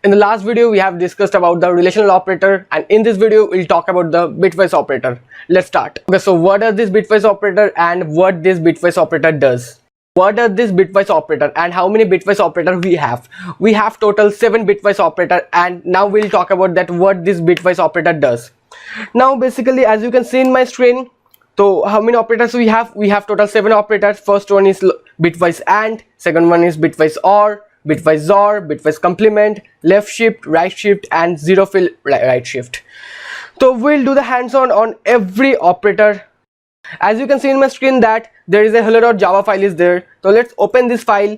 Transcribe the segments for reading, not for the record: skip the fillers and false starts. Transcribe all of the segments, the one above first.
In the last video we have discussed about the relational operator, and in this video we'll talk about the bitwise operator. Let's start. Okay, so what is this bitwise operator and what this bitwise operator does? What is this bitwise operator and how many bitwise operator we have? We have total 7 bitwise operator, and now we'll talk about that what this bitwise operator does. Now basically, as you can see in my screen, so how many operators we have? We have total 7 operators. First one is bitwise AND, second one is bitwise OR, bitwise XOR, bitwise complement, left shift, right shift, and zero fill right shift. So we'll do the hands-on on every operator. As you can see in my screen that there is a hello.java file is there. So let's open this file.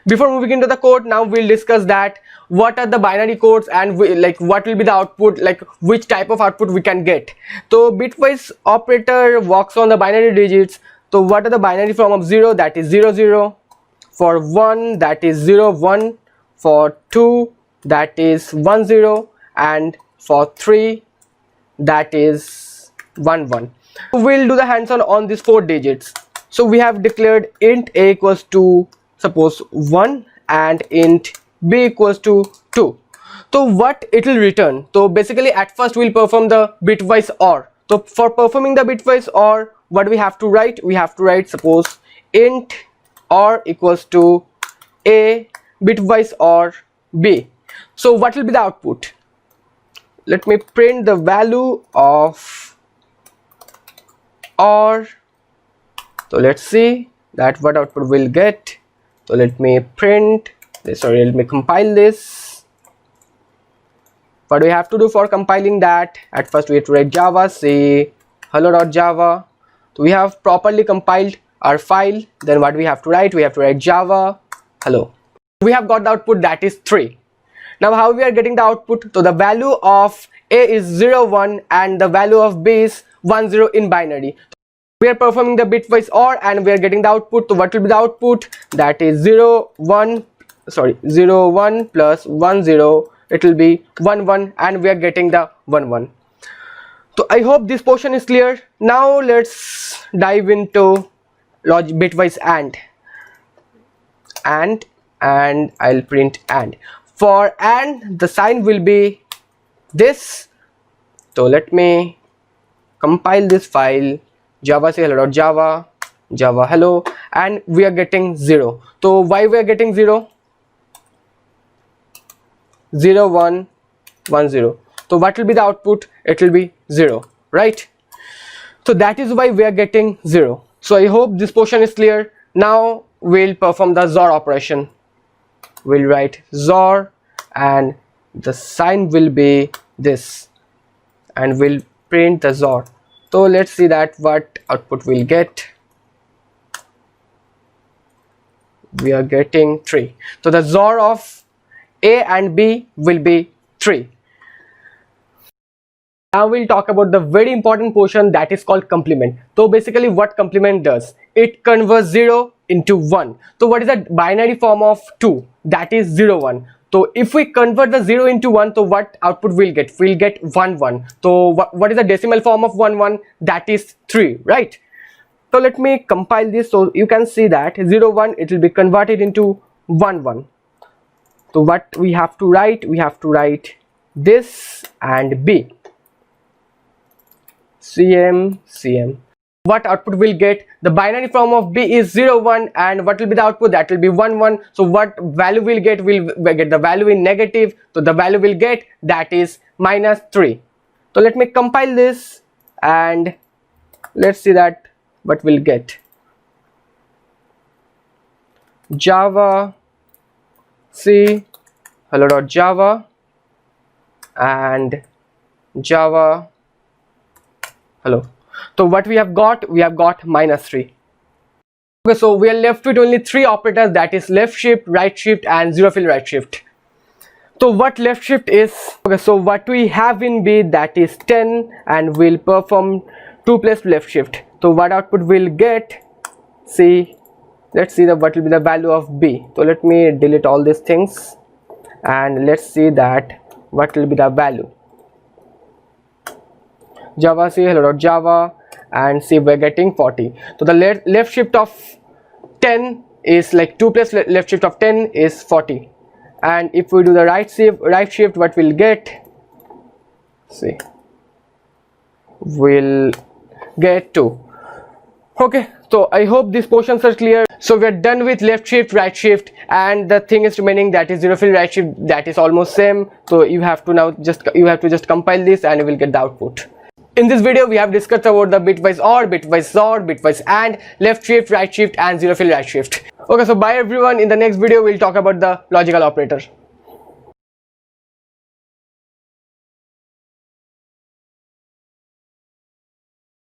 Before moving into the code, now we'll discuss that what are the binary codes and what will be the output, like which type of output we can get. So bitwise operator works on the binary digits. So what are the binary form of 0? That is 0 0. For 1, that is 0 1. For 2, that is 1 0. And for 3, that is 1 1. We'll do the hands-on on these 4 digits. So we have declared int a equals to suppose 1 and int b equals to 2. So what it will return? So basically at first we'll perform the bitwise OR. So for performing the bitwise OR, what we have to write? We have to write suppose int OR equals to a bitwise OR b. So what will be the output? Let me print the value of OR. So let's see that what output we'll get. So let me print this, sorry, let me compile this. What do we have to do for compiling that? At first we have to write java say hello.java. So we have properly compiled our file. Then what we have to write? We have to write java hello. We have got the output, that is 3. Now how we are getting the output? So the value of a is 0 1 and the value of b is 1 0 in binary. We are performing the bitwise OR and we are getting the output. So what will be the output? That is 0 1 plus 1 0. It will be 1 1 and we are getting the 1 1. So I hope this portion is clear. Now let's dive into bitwise AND. And I'll print AND. For AND the sign will be this. So let me compile this file java say hello.java java hello, and we are getting 0. So why we are getting 0? 0 1 1 0. So what will be the output? It will be 0, right? So that is why we are getting 0. So I hope this portion is clear. Now we'll perform the XOR operation. We'll write XOR and the sign will be this, and we'll print the XOR. So let's see that what output we'll get. We are getting 3. So the XOR of a and b will be 3. Now we'll talk about the very important portion, that is called complement. So basically what complement does? It converts 0 into 1. So what is the binary form of 2? That is 0 1. So if we convert the 0 into 1, so what output we'll get? We'll get 1 1. So what is the decimal form of 1 1? That is 3, right? So let me compile this so you can see that 0 1 it will be converted into 1 1. So what we have to write? We have to write this and b. cm. What output we'll get? The binary form of b is 0 1 and what will be the output? That will be 1 1. So what value we'll get? We'll get the value in negative. So the value we'll get, that is -3. So let me compile this and let's see that what we'll get. Java C hello.java and java hello. So what we have got? We have got -3. Okay, so we are left with only 3 operators, that is left shift, right shift, and zero fill right shift. So what left shift is? Okay, so what we have in B, that is 10, and we'll perform 2 plus left shift. So what output we'll get? See, let's see what will be the value of B. So let me delete all these things and let's see that what will be the value. Java C hello.java and see we're getting 40. So the left shift of 10 is like 2 plus left shift of 10 is 40. and if we do the right shift, what we'll get, see, we'll get 2. Okay, so I hope these portions are clear. So we're done with left shift, right shift, and the thing is remaining, that is zero field right shift. That is almost same. So you have to just compile this and you will get the output. In this video we have discussed about the bitwise OR, bitwise OR, bitwise AND, left shift, right shift, and zero field right shift. Okay, so bye everyone. In the next video we'll talk about the logical operator.